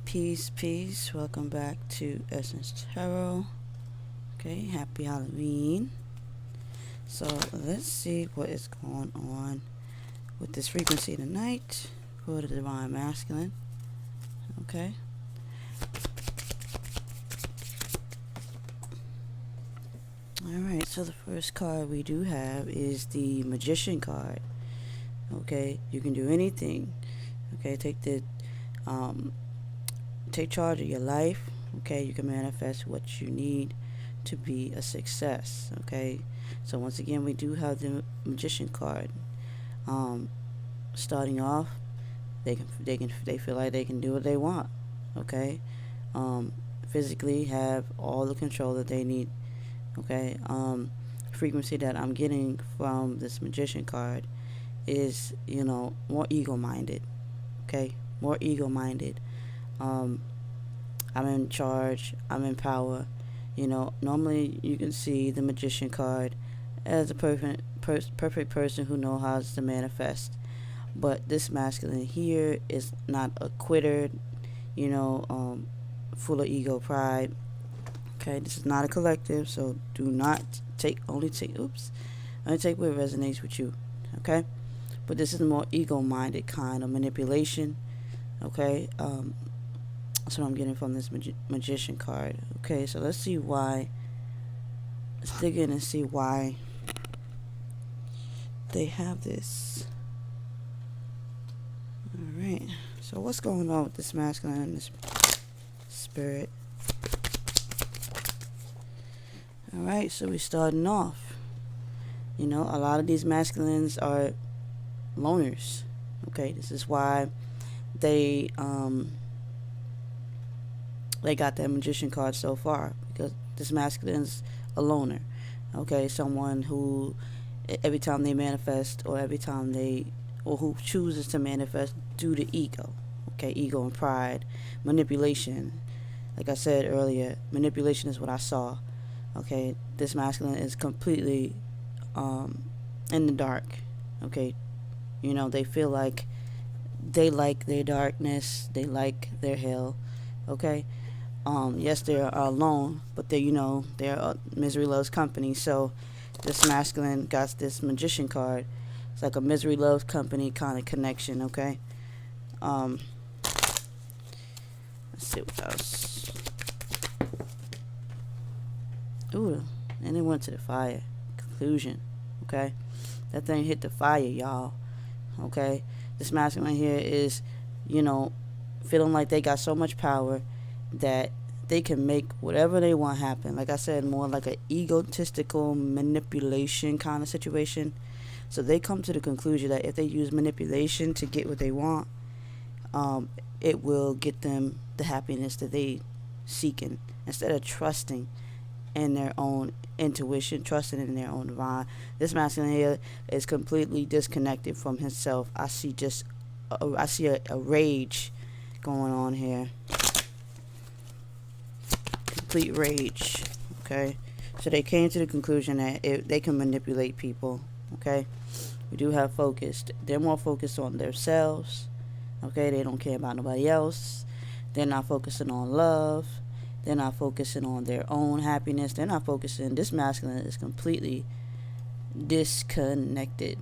Peace, peace. Welcome back to Essence Tarot. Okay, happy Halloween. So let's see what is going on with this frequency tonight for the Divine Masculine. Okay. Alright, so the first card we do have is the Magician card. Okay, you can do anything. Okay, take charge of your life. Okay, you can manifest what you need to be a success. Okay, so once again, we do have the Magician card. Starting off, they feel like they can do what they want. Okay, physically have all the control that they need. Okay, frequency that I'm getting from this Magician card is, more ego-minded. Okay, more ego-minded. I'm in charge. I'm in power. Normally you can see the Magician card as a perfect person who knows how to manifest. But this masculine here is not a quitter, full of ego pride. Okay, this is not a collective, so do not only take what resonates with you. Okay, but this is a more ego-minded kind of manipulation. Okay, that's what I'm getting from this Magician card. Okay, so let's see why. Let's dig in and see why they have this. Alright, so what's going on with this masculine and this spirit? Alright, so we're starting off. A lot of these masculines are loners. Okay, this is why they got that Magician card so far, because this masculine's a loner. Okay, someone who every time they manifest, or who chooses to manifest due to ego. Okay, ego and pride, manipulation. Like I said earlier, manipulation is what I saw. Okay, this masculine is completely in the dark. Okay, they feel like they like their darkness, they like their hell. Okay, yes, they're alone, but they're misery loves company. So this masculine got this Magician card. It's like a misery loves company kind of connection. Okay, let's see what else. Ooh, and it went to the fire. Conclusion. Okay, that thing hit the fire, y'all. Okay, this masculine here is, feeling like they got so much power that they can make whatever they want happen. Like I said, more like an egotistical manipulation kind of situation. So they come to the conclusion that if they use manipulation to get what they want, it will get them the happiness that they seeking, instead of trusting in their own intuition, trusting in their own divine. This masculine here is completely disconnected from himself. I see a rage going on here. Complete rage. Okay, so they came to the conclusion that they can manipulate people. Okay, we do have focused. They're more focused on themselves. Okay, they don't care about nobody else. They're not focusing on love. They're not focusing on their own happiness. They're not focusing. This masculine is completely disconnected.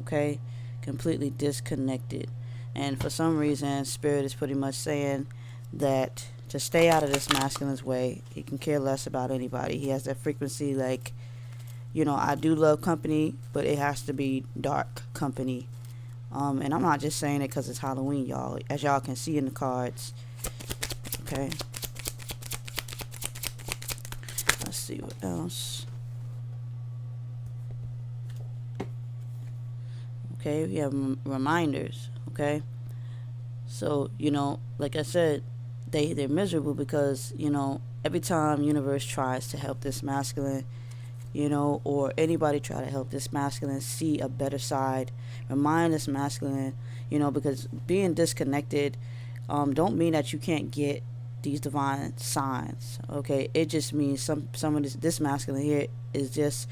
Okay, completely disconnected. And for some reason, Spirit is pretty much saying that to stay out of this masculine's way. He can care less about anybody. He has that frequency like, I do love company, but it has to be dark company. And I'm not just saying it because it's Halloween, y'all. As y'all can see in the cards. Okay. Let's see what else. Okay, we have reminders. Okay. So, like I said, they're miserable because, every time universe tries to help this masculine, or anybody try to help this masculine see a better side, remind this masculine, because being disconnected don't mean that you can't get these divine signs. Okay, it just means some of this masculine here is just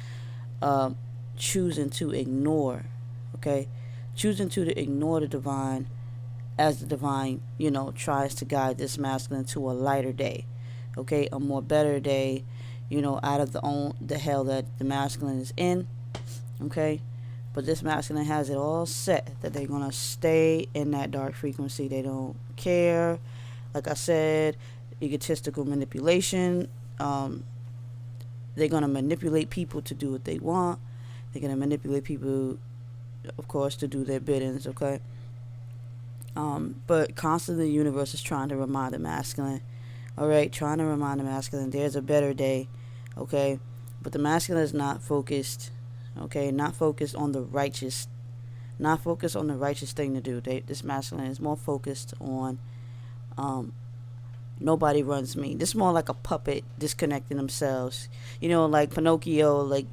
choosing to ignore. Okay, choosing to ignore the divine as the divine, tries to guide this masculine to a lighter day, okay, a more better day, out of the hell that the masculine is in, okay. But this masculine has it all set that they're gonna stay in that dark frequency. They don't care. Like I said, egotistical manipulation. They're gonna manipulate people to do what they want. They're gonna manipulate people, of course, to do their biddings. Okay. But constantly, the universe is trying to remind the masculine. All right, trying to remind the masculine there's a better day. Okay, but the masculine is not focused. Okay, not focused on the righteous, not focused on the righteous thing to do. This masculine is more focused on nobody runs me. This is more like a puppet disconnecting themselves. Like Pinocchio.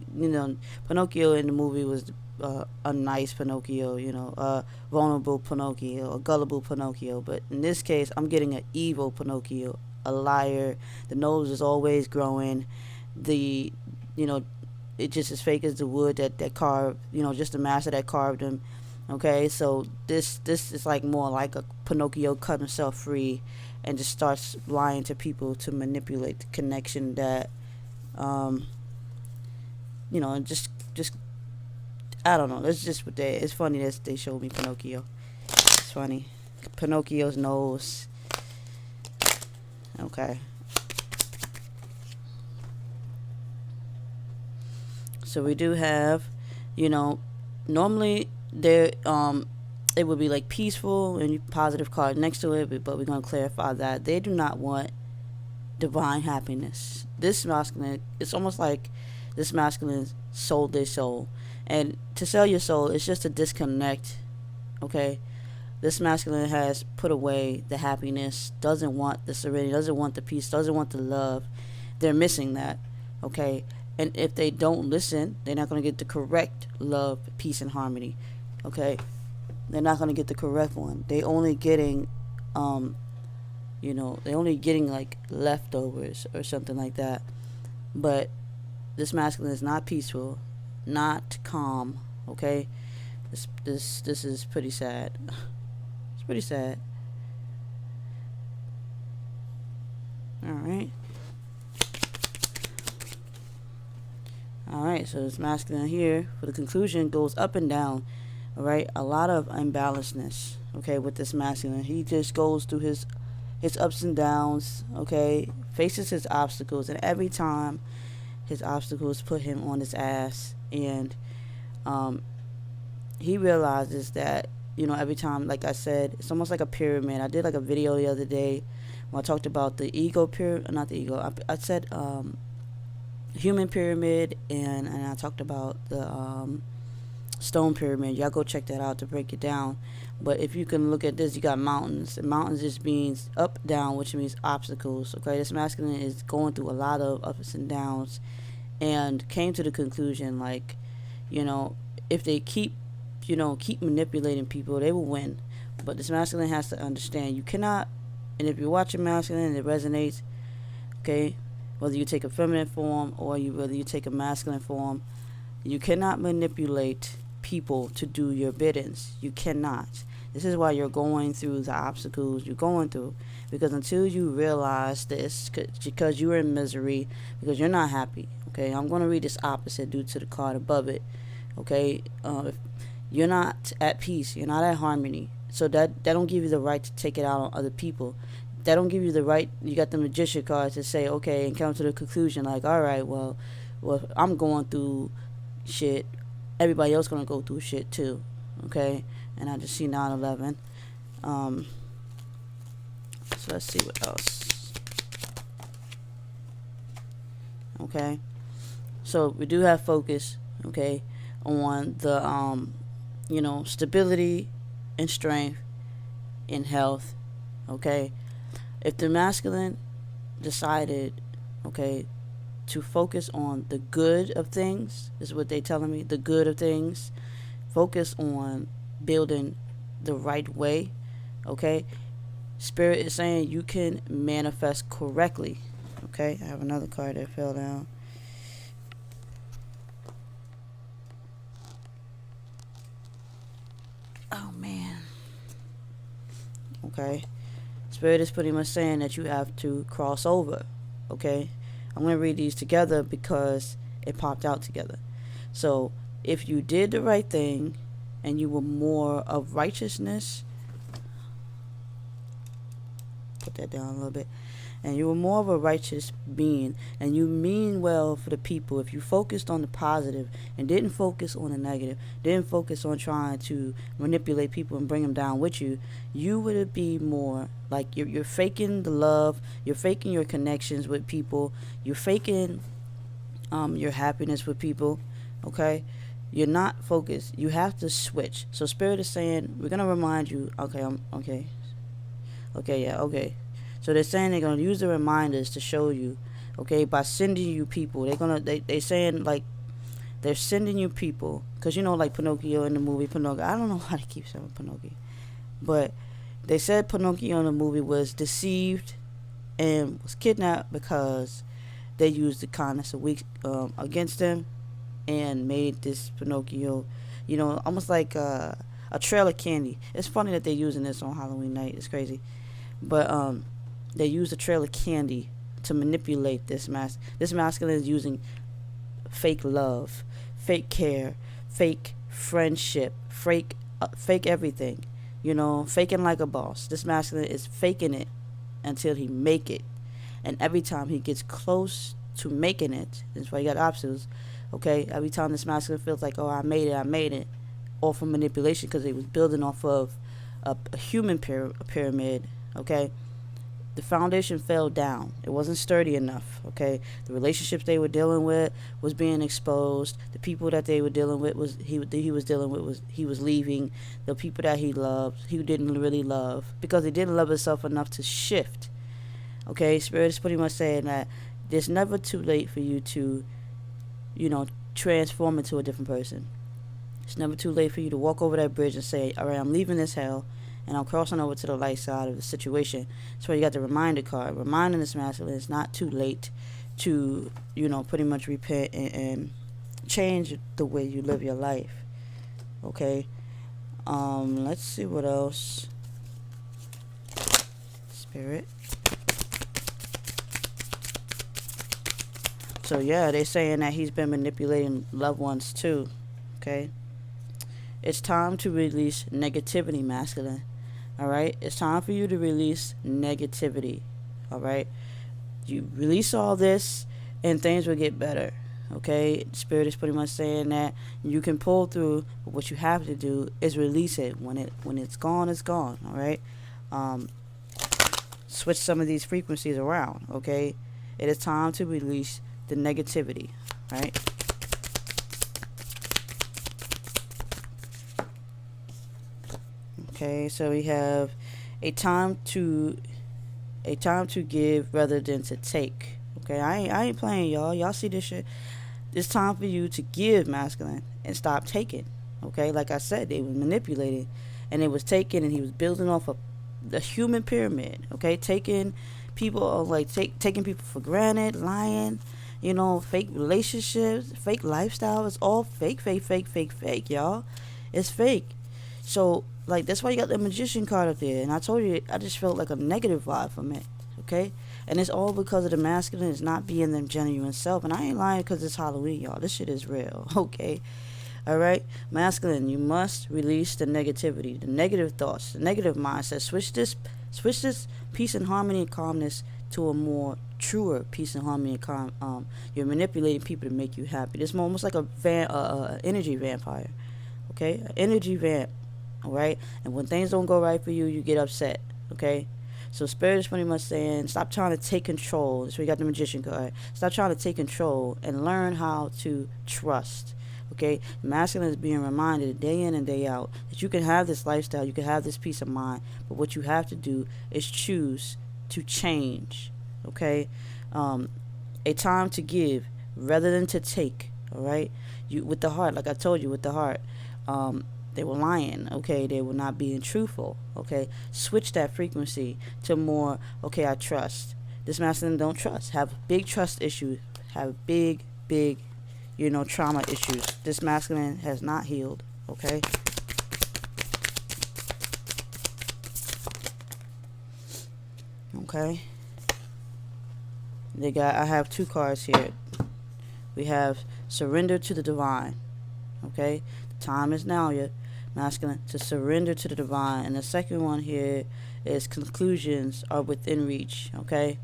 Pinocchio in the movie was a nice Pinocchio. A vulnerable Pinocchio, a gullible Pinocchio. But in this case, I'm getting an evil Pinocchio, a liar. The nose is always growing. It just as fake as the wood that carved. Just the master that carved him. Okay, so this is like more like a Pinocchio cut himself free and just starts lying to people to manipulate the connection that just I don't know. That's just what it's funny that they showed me Pinocchio. It's funny. Pinocchio's nose. Okay. So we do have, normally there it would be like peaceful and positive card next to it, but we're going to clarify that they do not want divine happiness. This masculine, it's almost like this masculine sold their soul. And to sell your soul is just to disconnect, okay? This masculine has put away the happiness, doesn't want the serenity, doesn't want the peace, doesn't want the love. They're missing that, okay? And if they don't listen, they're not going to get the correct love, peace, and harmony, okay? They're not going to get the correct one. They only getting, they're only getting like leftovers or something like that. But this masculine is not peaceful, not calm, okay? This is pretty sad. It's pretty sad. All right. Alright, so this masculine here, for the conclusion, goes up and down. Alright, a lot of unbalancedness, okay, with this masculine. He just goes through his ups and downs, okay, faces his obstacles, and every time his obstacles put him on his ass, and he realizes that, every time, like I said, it's almost like a pyramid. I did like a video the other day when I talked about the ego pyramid, not the ego, I said, human pyramid, and I talked about the stone pyramid. Y'all go check that out to break it down. But if you can look at this, you got mountains, and mountains just means up, down, which means obstacles. Okay, this masculine is going through a lot of ups and downs, and came to the conclusion, like, if they keep manipulating people, they will win. But this masculine has to understand you cannot. And if you're watching masculine and it resonates, okay, whether you take a feminine form or whether you take a masculine form, you cannot manipulate people to do your biddings. You cannot. This is why you're going through the obstacles you're going through. Because until you realize this, because you're in misery, because you're not happy, okay, I'm going to read this opposite due to the card above it, okay, if you're not at peace, you're not at harmony, so that don't give you the right to take it out on other people. That don't give you the right. You got the magician card to say, okay, and come to the conclusion, like, all right, well, I'm going through shit, everybody else gonna go through shit too, okay? And I just see 9/11. So let's see what else. Okay, so we do have focus, okay, on the stability and strength in health, okay. If the masculine decided, okay, to focus on the good of things, is what they telling me, the good of things, focus on building the right way, okay, Spirit is saying you can manifest correctly, okay. I have another card that fell down. Oh man, Okay, Spirit is pretty much saying that you have to cross over. Okay, I'm going to read these together because it popped out together. So, if you did the right thing and you were more of righteousness, put that down a little bit, and you were more of a righteous being, and you mean well for the people, if you focused on the positive and didn't focus on the negative, didn't focus on trying to manipulate people and bring them down with you, you would be more like you're faking the love, you're faking your connections with people, you're faking your happiness with people. Okay, you're not focused. You have to switch. So Spirit is saying we're gonna remind you. Okay, okay. So they're saying they're gonna use the reminders to show you, okay, by sending you people. They saying like they're sending you people because like Pinocchio in the movie Pinocchio. I don't know why they keep saying Pinocchio, but they said Pinocchio in the movie was deceived and was kidnapped because they used the kindness of weak against them and made this Pinocchio, almost like a trail of candy. It's funny that they're using this on Halloween night. It's crazy, but they use a trail of candy to manipulate this This masculine is using fake love, fake care, fake friendship, fake everything. Faking like a boss. This masculine is faking it until he make it, and every time he gets close to making it, that's why you got obstacles. Okay, every time this masculine feels like, oh, I made it, off of manipulation because he was building off of a human pyramid. Okay, the foundation fell down. It wasn't sturdy enough. Okay, the relationships they were dealing with was being exposed. The people that they were dealing with he was leaving. The people that he loved, he didn't really love because he didn't love himself enough to shift. Okay, Spirit is pretty much saying that it's never too late for you to, transform into a different person. It's never too late for you to walk over that bridge and say, all right, I'm leaving this hell and I'm crossing over to the light side of the situation. That's why you got the reminder card. Reminding this masculine it's not too late to, pretty much repent and change the way you live your life. Okay? Let's see what else. Spirit. So yeah, they're saying that he's been manipulating loved ones too. Okay? It's time to release negativity, masculine. Alright? It's time for you to release negativity. Alright? You release all this and things will get better. Okay? Spirit is pretty much saying that you can pull through, but what you have to do is release it. When it's gone, it's gone. Alright? Switch some of these frequencies around. Okay? It is time to release the negativity. Right? Okay, so we have a time to give rather than to take. Okay, I ain't playing, y'all. Y'all see this shit? It's time for you to give, masculine, and stop taking. Okay, like I said, they were manipulating, and it was taking, and he was building off a human pyramid. Okay, taking people taking people for granted, lying, fake relationships, fake lifestyle. It's all fake, y'all. It's fake. So, that's why you got the magician card up there. And I told you, I just felt like a negative vibe from it. Okay? And it's all because of the masculine is not being their genuine self. And I ain't lying because it's Halloween, y'all. This shit is real. Okay? Alright? Masculine, you must release the negativity, the negative thoughts, the negative mindset. Switch this peace and harmony and calmness to a more truer peace and harmony and calm. You're manipulating people to make you happy. This is almost like a energy vampire. Okay? An energy vamp. Alright? And when things don't go right for you, you get upset. Okay? So Spirit is pretty much saying, stop trying to take control. That's where you got the magician card. Stop trying to take control and learn how to trust. Okay? Masculine is being reminded day in and day out that you can have this lifestyle, you can have this peace of mind, but what you have to do is choose to change. Okay? A time to give rather than to take. Alright? You with the heart, like I told you, with the heart. They were lying, okay? They were not being truthful, okay? Switch that frequency to more, okay, I trust. This masculine don't trust. Have big trust issues. Have big, trauma issues. This masculine has not healed, okay? Okay. I have two cards here. We have surrender to the divine. Okay. The time is now, you're masculine, to surrender to the divine. And the second one here is conclusions are within reach. Okay.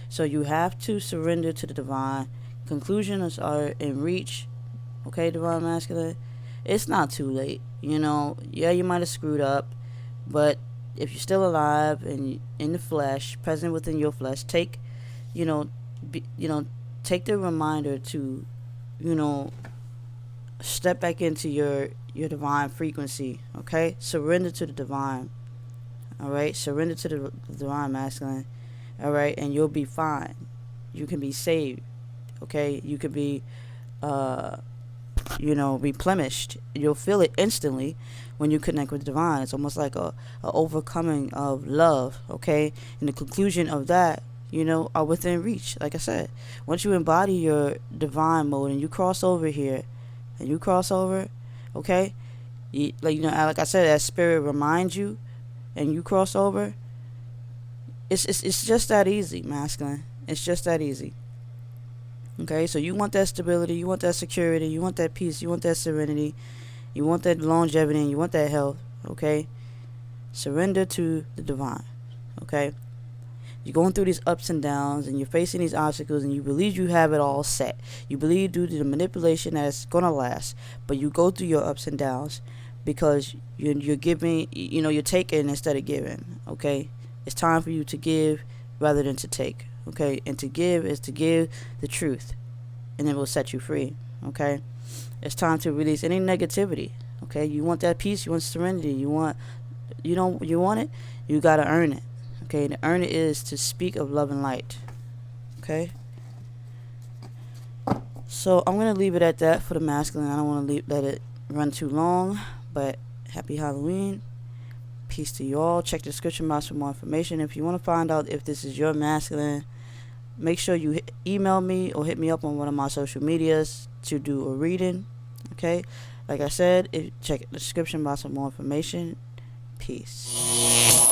So you have to surrender to the divine. Conclusions are in reach. Okay, divine masculine. It's not too late. Yeah, you might have screwed up, but if you're still alive and in the flesh, present within your flesh, take, you know, take the reminder to, step back into your divine frequency. Okay, surrender to the divine. All right, surrender to the divine masculine. All right, and you'll be fine. You can be saved. Okay, you can be, replenished. You'll feel it instantly when you connect with the divine. It's almost like a overcoming of love. Okay, and the conclusion of that, are within reach. Like I said, once you embody your divine mode and you cross over here, okay, like I said, that spirit reminds you, and you cross over. It's just that easy, masculine. It's just that easy. Okay, so you want that stability, you want that security, you want that peace, you want that serenity, you want that longevity, and you want that health. Okay, surrender to the divine. Okay, you're going through these ups and downs, and you're facing these obstacles, and you believe you have it all set. You believe due to the manipulation that's gonna last, but you go through your ups and downs because you're giving, you're taking instead of giving. Okay. It's time for you to give rather than to take. Okay, and to give is to give the truth, and it will set you free. Okay, it's time to release any negativity. Okay, you want that peace, you want serenity, you want it, you gotta earn it. Okay, to earn it is to speak of love and light. Okay, so I'm gonna leave it at that for the masculine. I don't want to let it run too long, but happy Halloween. Peace to you all. Check the description box for more information. If you want to find out if this is your masculine, make sure you email me or hit me up on one of my social medias to do a reading. Okay, like I said, check the description box for more information. Peace.